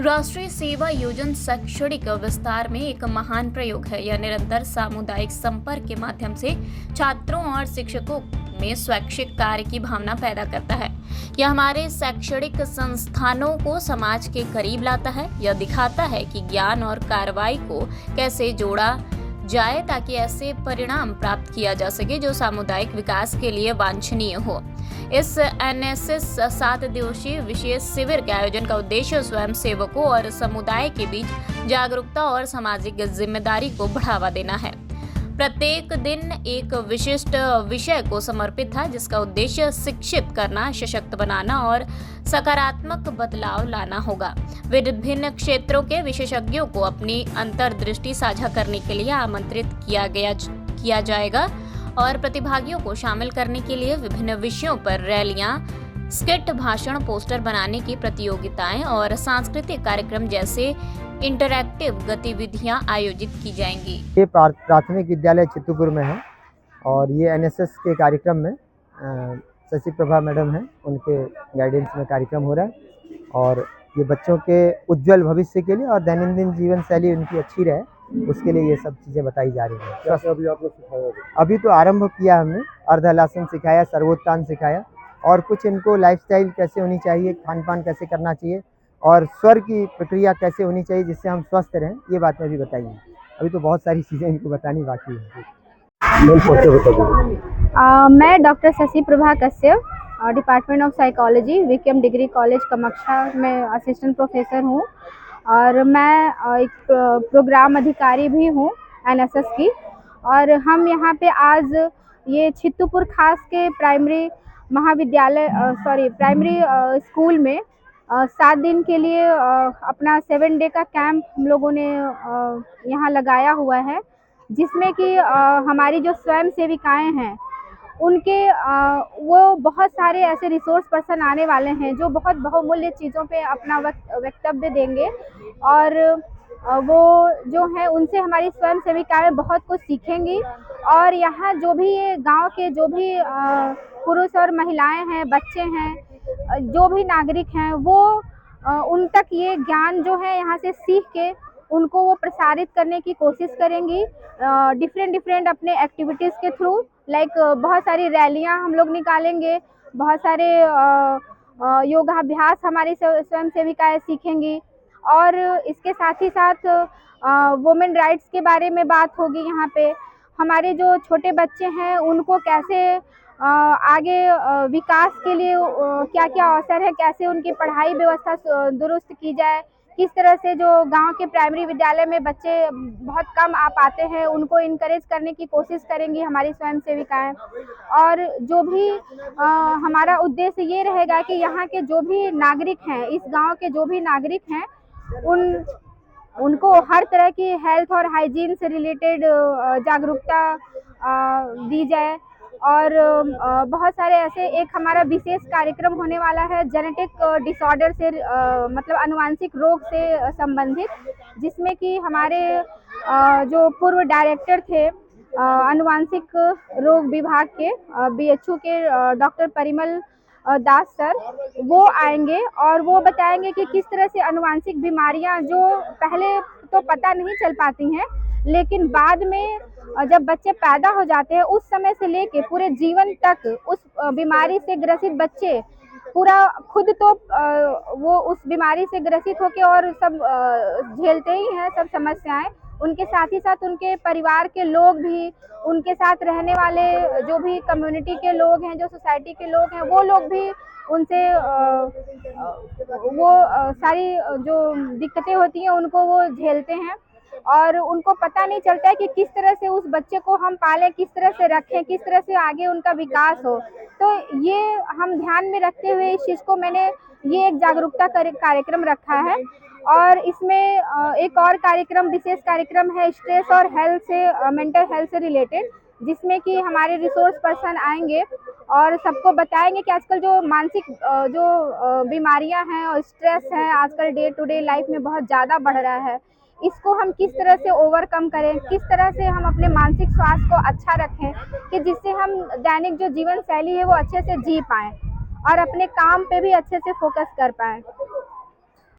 राष्ट्रीय सेवा योजना शैक्षणिक विस्तार में एक महान प्रयोग है। यह निरंतर सामुदायिक संपर्क के माध्यम से छात्रों और शिक्षकों में स्वैच्छिक कार्य की भावना पैदा करता है। यह हमारे शैक्षणिक संस्थानों को समाज के करीब लाता है। यह दिखाता है कि ज्ञान और कार्रवाई को कैसे जोड़ा जाए ताकि ऐसे परिणाम प्राप्त किया जा सके जो सामुदायिक विकास के लिए वांछनीय हो। इस एनएसएस 7 दिवसीय विशेष शिविर के आयोजन का उद्देश्य स्वयं सेवकों और समुदाय के बीच जागरूकता और सामाजिक जिम्मेदारी को बढ़ावा देना है। प्रत्येक दिन एक विशिष्ट विषय को समर्पित था, जिसका उद्देश्य शिक्षित करना, सशक्त बनाना और सकारात्मक बदलाव लाना होगा। विभिन्न क्षेत्रों के विशेषज्ञों को अपनी अंतर्दृष्टि साझा करने के लिए आमंत्रित किया जाएगा और प्रतिभागियों को शामिल करने के लिए विभिन्न विषयों पर रैलियां, स्किट, भाषण, पोस्टर बनाने की प्रतियोगिताएं और सांस्कृतिक कार्यक्रम जैसे इंटरैक्टिव गतिविधियां आयोजित की जाएंगी। ये प्राथमिक विद्यालय चित्तूपुर में है और ये एनएसएस के कार्यक्रम में शशि प्रभा मैडम हैं, उनके गाइडेंस में कार्यक्रम हो रहा है और ये बच्चों के उज्जवल भविष्य के लिए और दैनंदिन जीवन शैली उनकी अच्छी रहे, उसके लिए ये सब चीज़ें बताई जा रही हैं। क्या अभी आपने सिखाया? अभी तो आरंभ किया हमने, अर्धहलासन सिखाया, सर्वोत्थान सिखाया और कुछ इनको लाइफस्टाइल कैसे होनी चाहिए, खान पान कैसे करना चाहिए और स्वर की प्रक्रिया कैसे होनी चाहिए जिससे हम स्वस्थ रहें, ये बातें भी बताई हैं। अभी तो बहुत सारी चीज़ें इनको बतानी बाकी है। मैं doctor Shashi Prabha Kashyap, department of psychology, VKM degree college Kamakhya में असिस्टेंट प्रोफेसर हूँ और मैं एक प्रोग्राम अधिकारी भी हूँ एनएसएस की। और हम यहाँ पे आज ये चित्तूपुर खास के प्राइमरी स्कूल में 7 दिन के लिए अपना 7 डे का कैंप हम लोगों ने यहाँ लगाया हुआ है, जिसमें कि हमारी जो स्वयं सेविकाएँ हैं उनके वो बहुत सारे ऐसे रिसोर्स पर्सन आने वाले हैं जो बहुत बहुमूल्य चीज़ों पे अपना वक्तव्य देंगे और वो जो है उनसे हमारी स्वयं सेविकाएँ बहुत कुछ सीखेंगी। और यहाँ जो भी ये गांव के जो भी पुरुष और महिलाएं हैं, बच्चे हैं, जो भी नागरिक हैं, वो उन तक ये ज्ञान जो है यहाँ से सीख के उनको वो प्रसारित करने की कोशिश करेंगी डिफरेंट अपने एक्टिविटीज़ के थ्रू। लाइक बहुत सारी रैलियाँ हम लोग निकालेंगे, बहुत सारे योगाभ्यास हमारी स्वयं सेविकाएँ सीखेंगी और इसके साथ ही साथ वुमेन राइट्स के बारे में बात होगी। यहाँ पे हमारे जो छोटे बच्चे हैं उनको कैसे आगे विकास के लिए क्या क्या अवसर है, कैसे उनकी पढ़ाई व्यवस्था दुरुस्त की जाए, किस तरह से जो गांव के प्राइमरी विद्यालय में बच्चे बहुत कम आ पाते हैं उनको इनकरेज करने की कोशिश करेंगी हमारी स्वयं सेविकाएँ। और जो भी हमारा उद्देश्य ये रहेगा कि यहाँ के जो भी नागरिक हैं, इस गांव के जो भी नागरिक हैं, उनको हर तरह की हेल्थ और हाइजीन से रिलेटेड जागरूकता दी जाए। और बहुत सारे ऐसे एक हमारा विशेष कार्यक्रम होने वाला है जेनेटिक डिसऑर्डर से मतलब आनुवांशिक रोग से संबंधित, जिसमें कि हमारे जो पूर्व डायरेक्टर थे आनुवांशिक रोग विभाग के बीएचयू के डॉक्टर परिमल दास सर, वो आएंगे और वो बताएंगे कि किस तरह से आनुवांशिक बीमारियां जो पहले तो पता नहीं चल पाती हैं, लेकिन बाद में जब बच्चे पैदा हो जाते हैं उस समय से लेके पूरे जीवन तक उस बीमारी से ग्रसित बच्चे पूरा खुद तो वो उस बीमारी से ग्रसित होके और सब झेलते ही हैं सब समस्याएं, उनके साथ ही साथ उनके परिवार के लोग भी, उनके साथ रहने वाले जो भी कम्युनिटी के लोग हैं, जो सोसाइटी के लोग हैं, वो लोग भी उनसे वो सारी जो दिक्कतें होती हैं उनको वो झेलते हैं और उनको पता नहीं चलता है कि किस तरह से उस बच्चे को हम पालें, किस तरह से रखें, किस तरह से आगे उनका विकास हो। तो ये हम ध्यान में रखते हुए इस चीज़ को मैंने ये एक जागरूकता कार्यक्रम रखा है। और इसमें एक और कार्यक्रम, विशेष कार्यक्रम है स्ट्रेस और हेल्थ से, मेंटल हेल्थ से रिलेटेड, जिसमें कि हमारे रिसोर्स पर्सन आएंगे और सबको बताएंगे कि आजकल जो मानसिक जो बीमारियां हैं और स्ट्रेस है आजकल डे टू डे लाइफ में बहुत ज़्यादा बढ़ रहा है, इसको हम किस तरह से ओवरकम करें, किस तरह से हम अपने मानसिक स्वास्थ्य को अच्छा रखें कि जिससे हम दैनिक जो जीवन शैली है वो अच्छे से जी पाएँ और अपने काम पे भी अच्छे से फोकस कर पाएँ।